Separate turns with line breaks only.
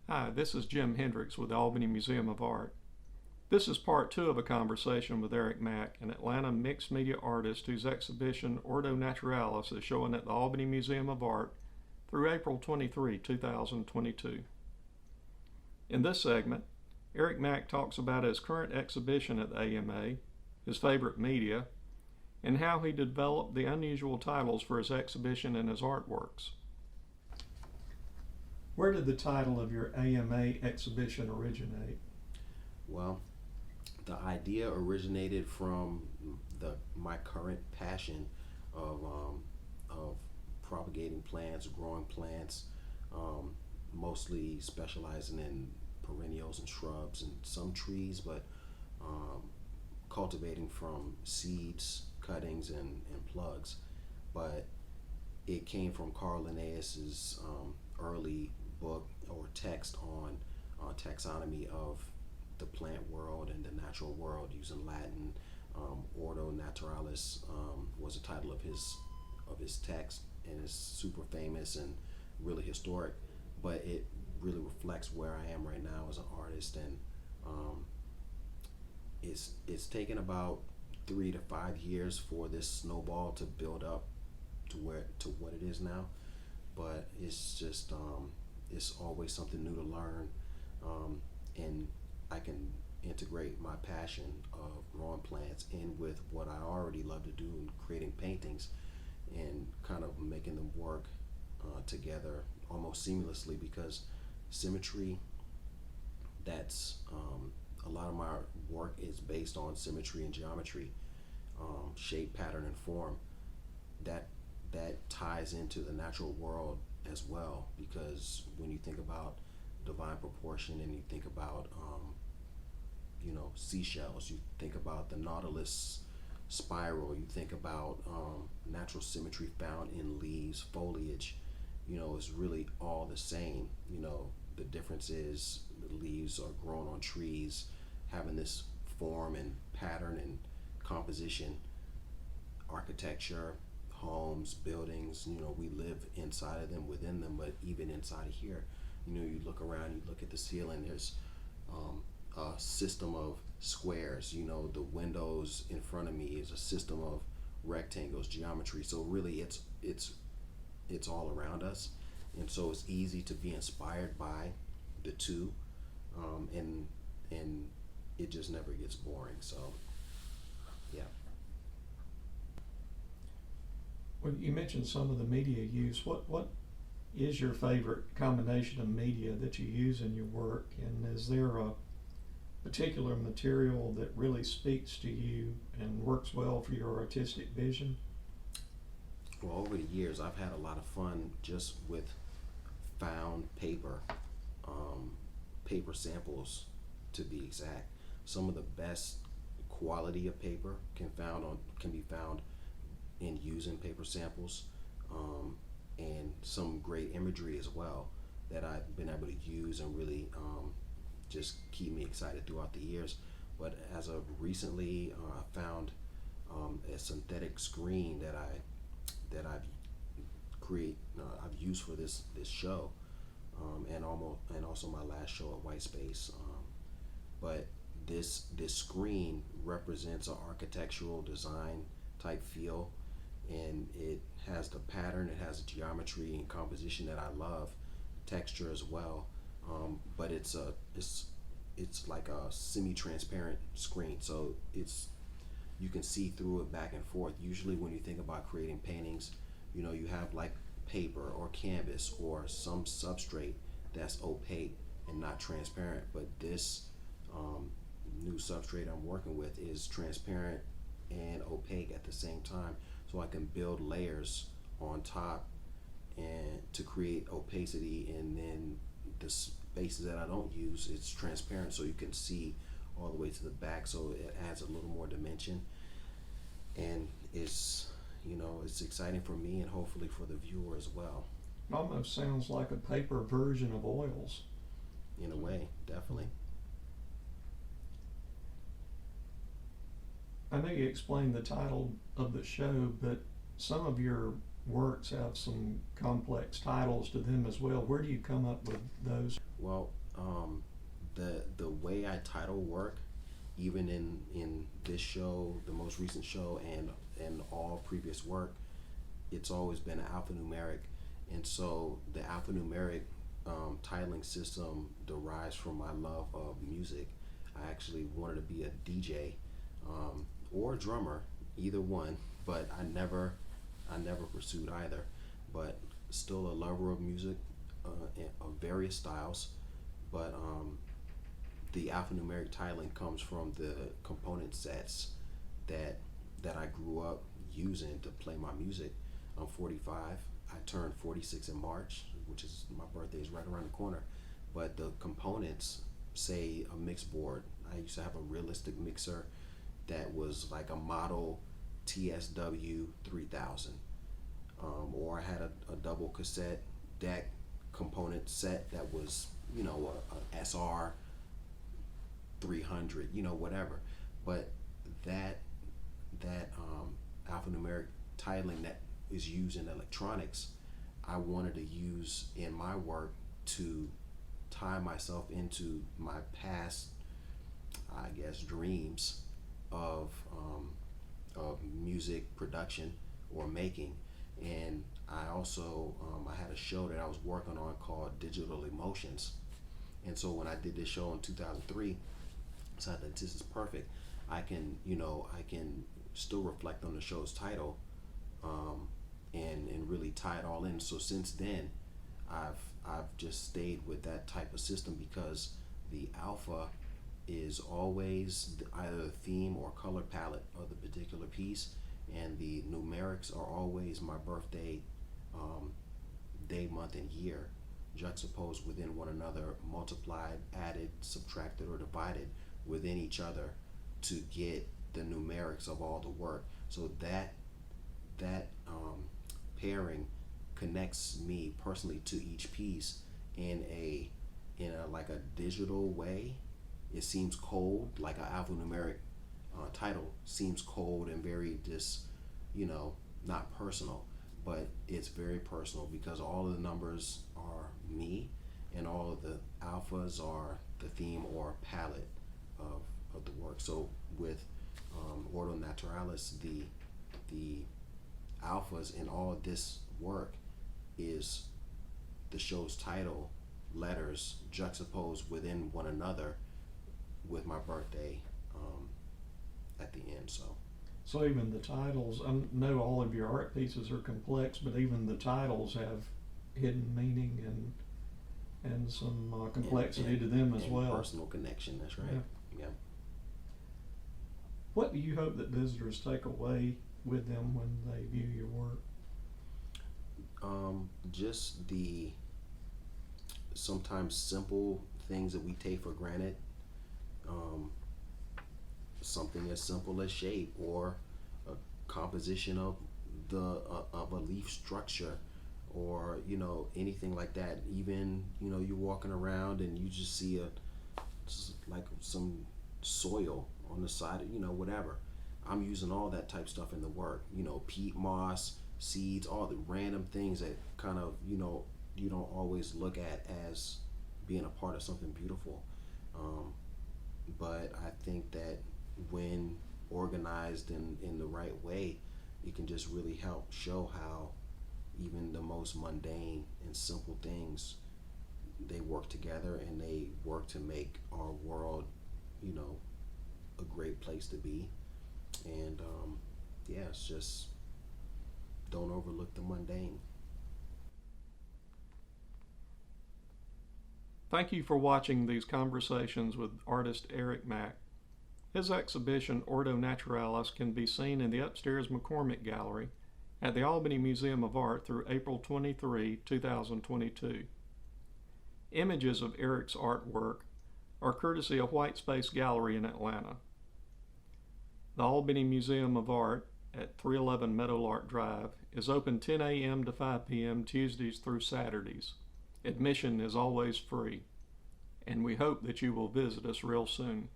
Hi, this is Jim Hendricks with the Albany Museum of Art. This is part two of a conversation with Eric Mack, an Atlanta mixed media artist whose exhibition Ordo Naturalis is showing at the Albany Museum of Art through April 23, 2022. In this segment, Eric Mack talks about his current exhibition at the AMA, his favorite media, and how he developed the unusual titles for his exhibition and his artworks. Where did the title of your AMA exhibition originate?
Well, the idea originated from my current passion of propagating plants, growing plants, mostly specializing in perennials and shrubs and some trees, but cultivating from seeds, cuttings, and plugs. But it came from Carl Linnaeus's early book or text on taxonomy of the plant world and the natural world using Latin. Ordo Naturalis was the title of his text, and it's super famous and really historic. But it really reflects where I am right now as an artist, and it's taken about 3 to 5 years for this snowball to build up to what it is now. But it's just it's always something new to learn, and I can integrate my passion of growing plants in with what I already love to do in creating paintings, and kind of making them work together almost seamlessly, because symmetry, that's a lot of my work is based on symmetry and geometry, shape, pattern, and form. That ties into the natural world as well, because when you think about divine proportion and you think about seashells, you think about the Nautilus spiral, you think about natural symmetry found in leaves, foliage. It's really all the same. The difference is the leaves are grown on trees, having this form and pattern and composition. Architecture, homes, buildings, we live inside of them, within them, but even inside of here, you look around, you look at the ceiling, there's a system of squares. The windows in front of me is a system of rectangles, geometry. So really it's all around us, and so it's easy to be inspired by the two, and it just never gets boring. So yeah.
Well, you mentioned some of the media use. What is your favorite combination of media that you use in your work, and is there a particular material that really speaks to you and works well for your artistic vision?
Well, over the years, I've had a lot of fun just with found paper, paper samples, to be exact. Some of the best quality of paper can be found in using paper samples, and some great imagery as well that I've been able to use and really just keep me excited throughout the years. But as of recently, I found a synthetic screen that I've used for this show, and also my last show at White Space. But this screen represents an architectural design type feel, and it has the pattern, it has the geometry and composition that I love, texture as well. But it's like a semi-transparent screen, so you can see through it back and forth. Usually when you think about creating paintings, you have like paper or canvas or some substrate that's opaque and not transparent, but this new substrate I'm working with is transparent and opaque at the same time, so I can build layers on top and to create opacity, and then the spaces that I don't use, it's transparent, so you can see all the way to the back, so it adds a little more dimension, and it's exciting for me and hopefully for the viewer as well.
Almost sounds like a paper version of oils.
In a way, definitely.
I know you explained the title of the show, but some of your works have some complex titles to them as well. Where do you come up with those?
Well, the way I title work, even in this show, the most recent show, and all previous work, it's always been alphanumeric, and so the alphanumeric titling system derives from my love of music. I actually wanted to be a DJ or a drummer, either one, but I never pursued either. But still a lover of music of various styles. But the alphanumeric titling comes from the component sets that I grew up using to play my music. I'm 45. I turned 46 in March, which is my birthday is right around the corner. But the components, say a mix board. I used to have a realistic mixer that was like a model TSW 3000. Or I had a double cassette deck component set that was, a SR 300, whatever. But that alphanumeric titling that is used in electronics, I wanted to use in my work to tie myself into my past, I guess, dreams of music production or making. And I also I had a show that I was working on called Digital Emotions, and so when I did this show in 2003, so I thought this is perfect. I can still reflect on the show's title, and really tie it all in. So since then, I've just stayed with that type of system because the alpha is always either the theme or color palette of the particular piece, and the numerics are always my birthday, day, month, and year, juxtaposed within one another, multiplied, added, subtracted, or divided within each other to get the numerics of all the work. So that pairing connects me personally to each piece in a like a digital way. It seems cold, like an alphanumeric title seems cold and very just, not personal, but it's very personal because all of the numbers are me and all of the alphas are the theme or palette of the work. So with Ordo Naturalis, the alphas in all of this work is the show's title letters juxtaposed within one another with my birthday at the end.
So even the titles, I know all of your art pieces are complex, but even the titles have hidden meaning and some complexity to them as
and
well.
Personal connection, that's right. Yeah.
What do you hope that visitors take away with them when they view your work?
Just the sometimes simple things that we take for granted. Something as simple as shape or a composition of of a leaf structure, or anything like that. Even you're walking around and you just see just like some soil on the side of whatever. I'm using all that type stuff in the work. Peat moss, seeds, all the random things that kind of you don't always look at as being a part of something beautiful. But I think that when organized in the right way, it can just really help show how even the most mundane and simple things, they work together and they work to make our world, a great place to be. And it's just don't overlook the mundane.
Thank you for watching these conversations with artist Eric Mack. His exhibition, Ordo Naturalis, can be seen in the upstairs McCormick Gallery at the Albany Museum of Art through April 23, 2022. Images of Eric's artwork are courtesy of White Space Gallery in Atlanta. The Albany Museum of Art at 311 Meadowlark Drive is open 10 a.m. to 5 p.m. Tuesdays through Saturdays. Admission is always free, and we hope that you will visit us real soon.